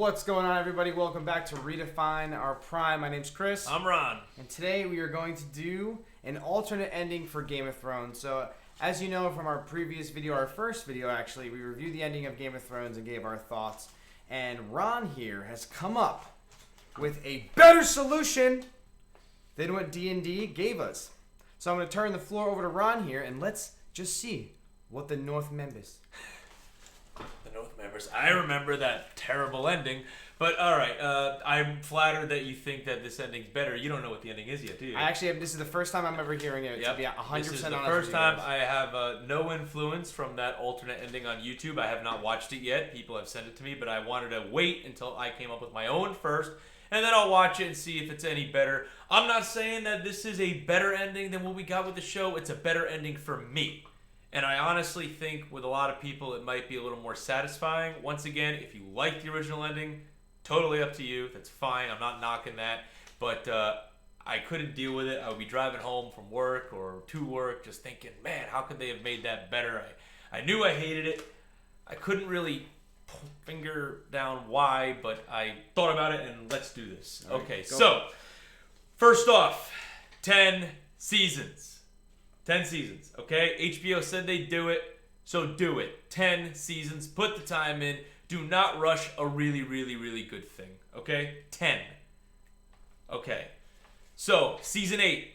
What's going on, everybody? Welcome back to Redefine Our Prime. My name's Chris. I'm Ron. And today we are going to do an alternate ending for Game of Thrones. So, as you know from our previous video, our first video actually, we reviewed the ending of Game of Thrones and gave our thoughts. And Ron here has come up with a better solution than what D&D gave us. So I'm going to turn the floor over to Ron here, and let's just see what the North members. The North members. I remember that terrible ending. But all right, I'm flattered that you think that this ending's better. You don't know what the ending is yet, do you? This is the first time I'm ever hearing it. To be 100% honest. This is the first time I have no influence from that alternate ending on YouTube. I have not watched it yet. People have sent it to me, but I wanted to wait until I came up with my own first, and then I'll watch it and see if it's any better. I'm not saying that this is a better ending than what we got with the show. It's a better ending for me. And I honestly think with a lot of people it might be a little more satisfying. Once again, if you like the original ending, totally up to you. That's fine. I'm not knocking that. But I couldn't deal with it. I would be driving home from work or to work just thinking, man, how could they have made that better? I knew I hated it. I couldn't really finger down why, but I thought about it and let's do this. All right, okay, go. so first off, 10 seasons. 10 seasons, okay? HBO said they'd do it, so do it. 10 seasons, put the time in. Do not rush a really, really, really good thing, okay? 10. Okay. So, season 8.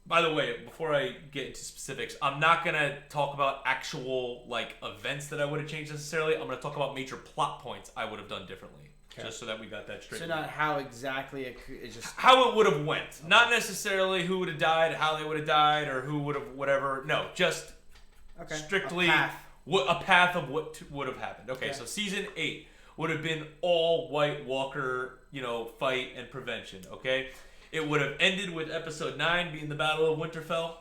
By the way, before I get into specifics, I'm not going to talk about actual, events that I would have changed necessarily. I'm going to talk about major plot points I would have done differently. Okay. Just so that we got that straight. So not how exactly it just... How it would have went. Okay. Not necessarily who would have died, how they would have died, or who would have whatever. No, just strictly a path of what would have happened. Okay, so season 8 would have been all White Walker, fight and prevention, okay? It would have ended with episode 9 being the Battle of Winterfell.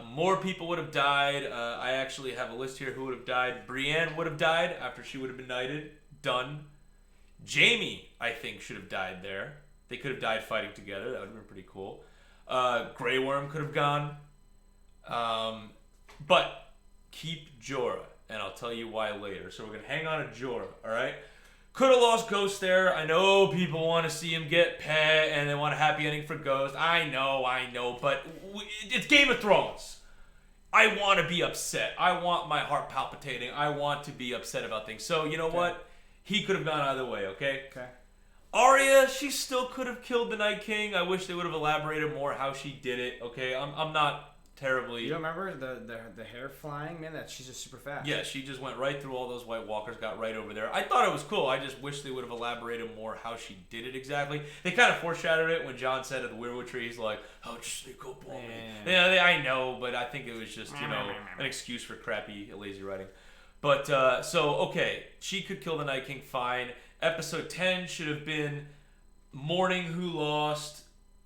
More people would have died. I actually have a list here who would have died. Brienne would have died after she would have been knighted. Done. Jaime, I think, should have died there. They could have died fighting together. That would have been pretty cool. Grey Worm could have gone. But keep Jorah, and I'll tell you why later. So we're going to hang on to Jorah, all right? Could have lost Ghost there. I know people want to see him get pet, and they want a happy ending for Ghost. I know, but it's Game of Thrones. I want to be upset. I want my heart palpitating. I want to be upset about things. So, you know what? He could have gone either way, okay? Okay. Arya, she still could have killed the Night King. I wish they would have elaborated more how she did it, okay? I'm not terribly... You don't remember the hair flying? Man, she's just super fast. Yeah, she just went right through all those White Walkers, got right over there. I thought it was cool. I just wish they would have elaborated more how she did it exactly. They kind of foreshadowed it when Jon said at the Weirwood Tree, he's like, oh, just sneak up on me. Yeah, I know, but I think it was just, an excuse for crappy, lazy writing. But, okay, she could kill the Night King, fine. Episode 10 should have been mourning who lost.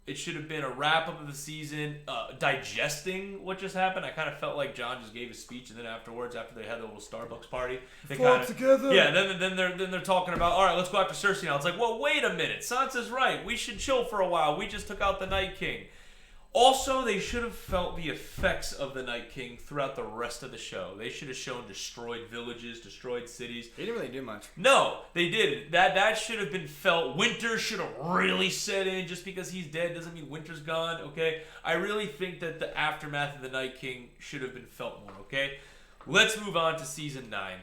It should have been a wrap-up of the season, digesting what just happened. I kind of felt like Jon just gave a speech, and then afterwards, after they had the little Starbucks party, they fought together. Yeah, then they're talking about, all right, let's go after Cersei now. It's like, well, wait a minute. Sansa's right. We should chill for a while. We just took out the Night King. Also, they should have felt the effects of the Night King throughout the rest of the show. They should have shown destroyed villages, destroyed cities. They didn't really do much. No, they didn't. That should have been felt. Winter should have really set in. Just because he's dead doesn't mean winter's gone, okay? I really think that the aftermath of the Night King should have been felt more, okay? Let's move on to season 9.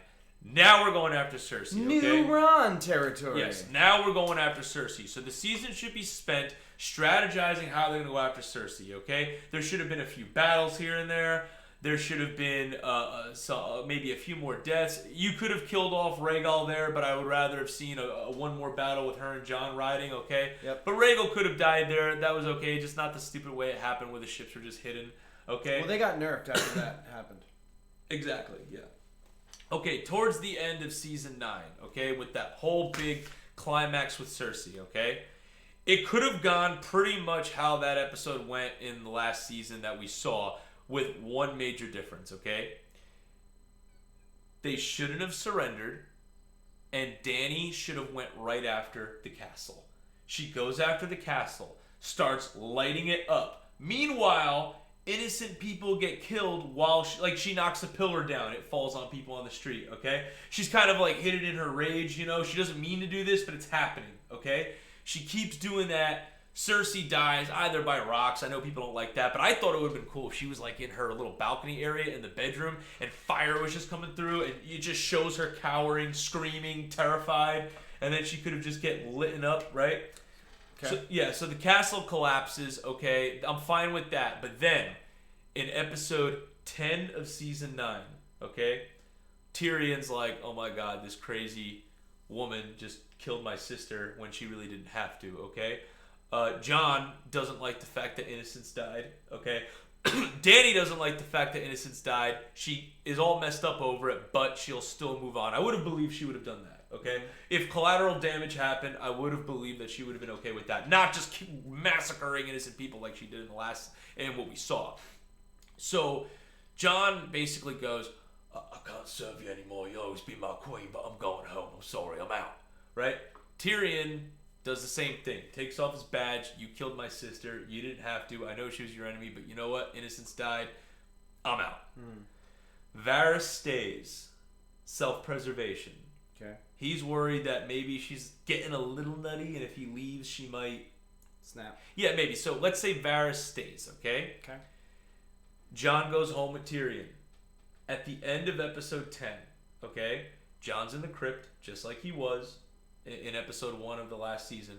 Now we're going after Cersei, okay? New Ron territory. Yes, now we're going after Cersei. So the season should be spent strategizing how they're going to go after Cersei, okay? There should have been a few battles here and there. There should have been maybe a few more deaths. You could have killed off Rhaegal there, but I would rather have seen one more battle with her and Jon riding, okay? Yep. But Rhaegal could have died there. That was okay, just not the stupid way it happened where the ships were just hidden, okay? Well, they got nerfed after that happened. Exactly, yeah. Okay, towards the end of season 9, okay, with that whole big climax with Cersei, okay? It could have gone pretty much how that episode went in the last season that we saw, with one major difference, okay? They shouldn't have surrendered, and Dany should have went right after the castle. She goes after the castle, starts lighting it up. Meanwhile, innocent people get killed while she knocks a pillar down. It falls on people on the street, okay? She's kind of like hit it in her rage, you know? She doesn't mean to do this, but it's happening, okay? She keeps doing that. Cersei dies either by rocks. I know people don't like that, but I thought it would have been cool if she was like in her little balcony area in the bedroom and fire was just coming through and it just shows her cowering, screaming, terrified, and then she could have just get lit up, right? Okay. So the castle collapses, okay? I'm fine with that. But then, in episode 10 of season 9, okay? Tyrion's like, oh my god, this crazy woman just killed my sister when she really didn't have to, okay? Jon doesn't like the fact that innocents died, okay? Dany doesn't like the fact that innocents died. She is all messed up over it, but she'll still move on. I would have believed she would have done that. Okay, if collateral damage happened, I would have believed that she would have been okay with that, not just keep massacring innocent people like she did in the last and what we saw. So, Jon basically goes, I can't serve you anymore. You'll always be my queen, but I'm going home. I'm sorry, I'm out. Right? Tyrion does the same thing. Takes off his badge. You killed my sister. You didn't have to. I know she was your enemy, but you know what? Innocents died. I'm out. Varys stays. Self-preservation. Okay. He's worried that maybe she's getting a little nutty, and if he leaves, she might snap. Yeah, maybe. So let's say Varys stays, okay? Okay. Jon goes home with Tyrion. At the end of episode 10, okay? Jon's in the crypt, just like he was in episode 1 of the last season.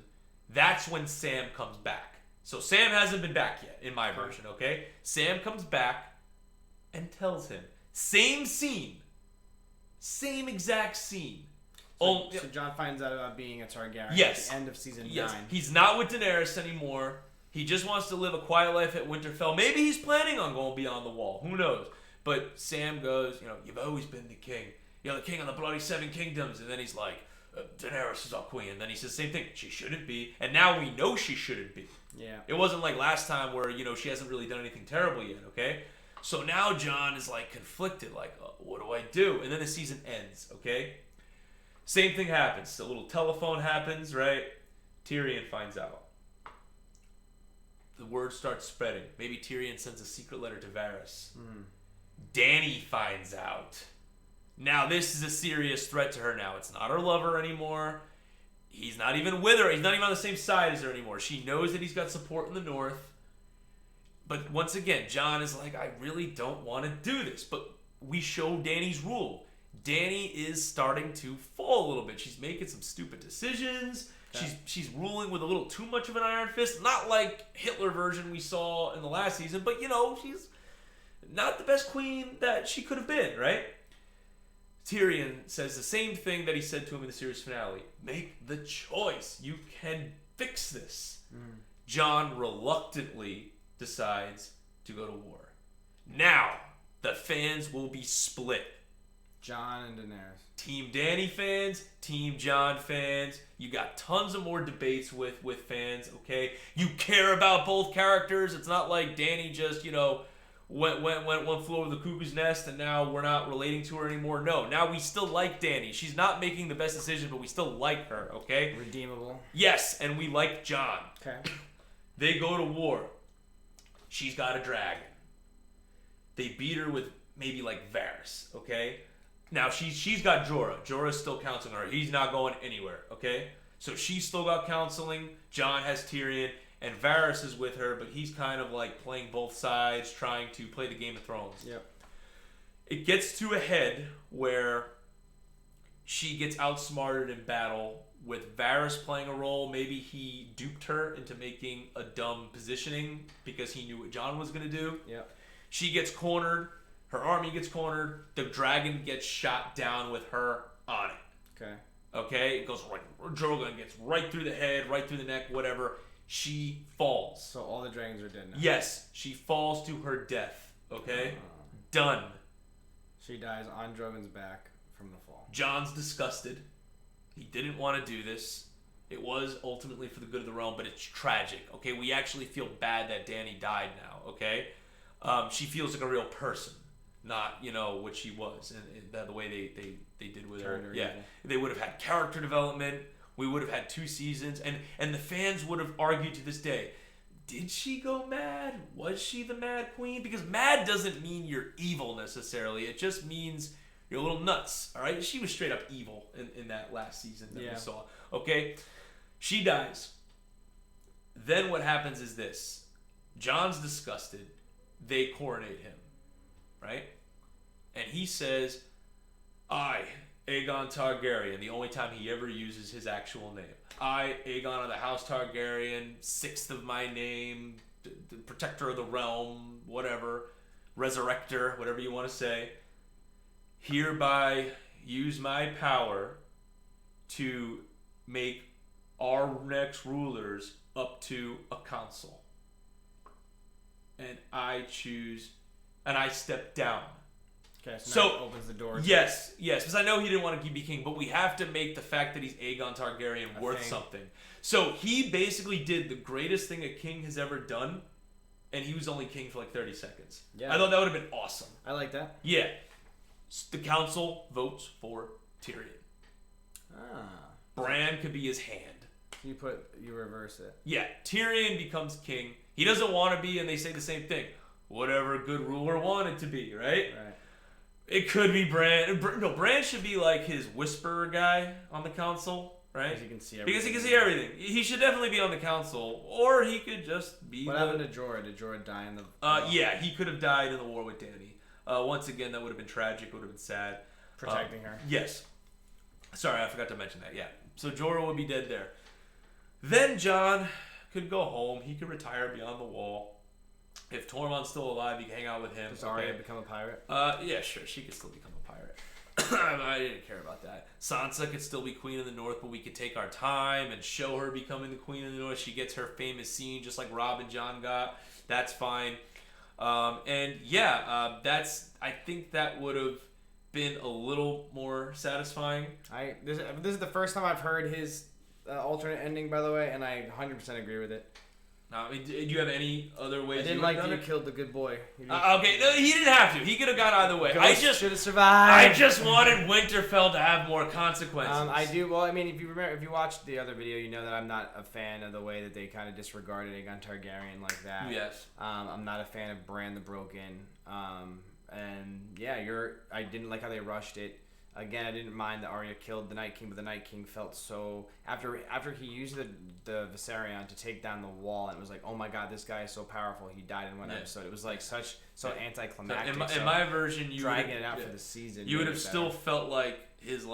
That's when Sam comes back. So Sam hasn't been back yet, in my version, okay? Sam comes back and tells him. Same scene. Same exact scene. So Jon finds out about being a Targaryen at the end of season 9. He's not with Daenerys anymore. He just wants to live a quiet life at Winterfell. Maybe he's planning on going beyond the wall. Who knows? But Sam goes, you've always been the king. You're the king of the bloody 7 kingdoms. And then he's like, Daenerys is our queen. And then he says the same thing. She shouldn't be. And now we know she shouldn't be. Yeah. It wasn't like last time where, she hasn't really done anything terrible yet, okay? So now Jon is like conflicted. Like, what do I do? And then the season ends, okay? Same thing happens. A little telephone happens, right? Tyrion finds out. The word starts spreading. Maybe Tyrion sends a secret letter to Varys. Dany finds out. Now this is a serious threat to her now. It's not her lover anymore. He's not even with her. He's not even on the same side as her anymore. She knows that he's got support in the north. But once again, Jon is like, I really don't want to do this. But we show Dany's rule. Dany is starting to fall a little bit. She's making some stupid decisions. Okay. She's ruling with a little too much of an iron fist. Not like Hitler version we saw in the last season, but she's not the best queen that she could have been, right? Tyrion says the same thing that he said to him in the series finale. Make the choice. You can fix this. Jon reluctantly decides to go to war. Now, the fans will be split. Jon and Daenerys. Team Dany fans, Team Jon fans. You got tons of more debates with fans, okay? You care about both characters. It's not like Dany just, went flew over the cuckoo's nest and now we're not relating to her anymore. No, now we still like Dany. She's not making the best decisions, but we still like her, okay? Redeemable. Yes, and we like Jon. Okay. They go to war. She's got a dragon. They beat her with maybe like Varys, okay? Now, she's got Jorah. Jorah's still counseling her. He's not going anywhere, okay? So she's still got counseling. Jon has Tyrion. And Varys is with her, but he's kind of like playing both sides, trying to play the Game of Thrones. Yep. It gets to a head where she gets outsmarted in battle with Varys playing a role. Maybe he duped her into making a dumb positioning because he knew what Jon was going to do. Yep. She gets cornered. Her army gets cornered. The dragon gets shot down with her on it. Okay. Okay? It goes right. Drogon gets right through the head, right through the neck, whatever. She falls. So all the dragons are dead now. Yes. She falls to her death. Okay? Done. She dies on Drogon's back from the fall. Jon's disgusted. He didn't want to do this. It was ultimately for the good of the realm, but it's tragic. Okay? We actually feel bad that Dany died now. Okay? She feels like a real person. Not, what she was, and the way they did with her. Yeah, evil. They would have had character development. We would have had 2 seasons, and the fans would have argued to this day, did she go mad? Was she the Mad Queen? Because mad doesn't mean you're evil necessarily. It just means you're a little nuts. All right? She was straight up evil in that last season that we saw. Okay? She dies. Then what happens is this. Jon's disgusted. They coronate him. Right? And he says, I, Aegon Targaryen, the only time he ever uses his actual name. I, Aegon of the House Targaryen, sixth of my name, the protector of the realm, whatever, resurrector, whatever you want to say, hereby use my power to make our next rulers up to a council. And I choose, and I step down. Okay, so that opens the door. Yes, because I know he didn't want to be king, but we have to make the fact that he's Aegon Targaryen worth something. So he basically did the greatest thing a king has ever done, and he was only king for like 30 seconds. Yeah. I thought that would have been awesome. I like that. Yeah. The council votes for Tyrion. Bran could be his hand. You reverse it. Yeah, Tyrion becomes king. He doesn't want to be, and they say the same thing. Whatever a good ruler wanted to be, right? Right. It could be Bran. No, Bran should be like his whisperer guy on the council, right? Because he can see everything. Because he can see everything. He should definitely be on the council, or he could just be. What happened to Jorah? Did Jorah die in the? Yeah, he could have died in the war with Dany. Once again, that would have been tragic. Would have been sad. Protecting her. Yes. Sorry, I forgot to mention that. Yeah. So Jorah would be dead there. Then Jon could go home. He could retire beyond the wall. If Tormund's still alive, you can hang out with him. Does Arya become a pirate? Yeah, sure. She could still become a pirate. I didn't care about that. Sansa could still be queen of the North, but we could take our time and show her becoming the queen of the North. She gets her famous scene just like Robb and Jon got. That's fine. And yeah, I think that would have been a little more satisfying. This is the first time I've heard his alternate ending, by the way, and I 100% agree with it. Now, do you have any other ways? I didn't like that you killed the good boy. Okay, no, he didn't have to. He could have gone either way. I just should have survived. I just wanted Winterfell to have more consequences. I do. Well, I mean, if you watched the other video, you know that I'm not a fan of the way that they kind of disregarded Aegon Targaryen like that. Yes. I'm not a fan of Bran the Broken. And yeah, I didn't like how they rushed it. Again, I didn't mind that Arya killed the Night King, but the Night King felt so after he used the Viserion to take down the wall, and it was like, oh my god, this guy is so powerful. He died in one episode. It was like so anticlimactic. So in my version, you dragging it out for the season. You would have still felt like his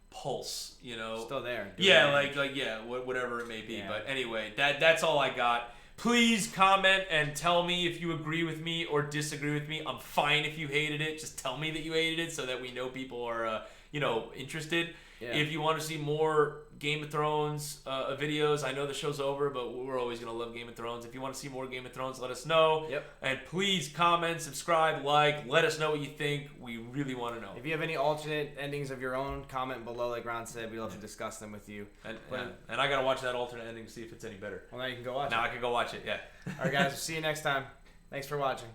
pulse, still there. Yeah, whatever it may be. Yeah. But anyway, that's all I got. Please comment and tell me if you agree with me or disagree with me. I'm fine if you hated it. Just tell me that you hated it so that we know people are, interested. Yeah. If you want to see more Game of Thrones videos, I know the show's over, but we're always going to love Game of Thrones. If you want to see more Game of Thrones, let us know. Yep. And please comment, subscribe, let us know what you think. We really want to know. If you have any alternate endings of your own, comment below like Ron said. We'd love to discuss them with you. And I got to watch that alternate ending to see if it's any better. Well, now you can go watch it. Now I can go watch it, yeah. All right, guys. We'll see you next time. Thanks for watching.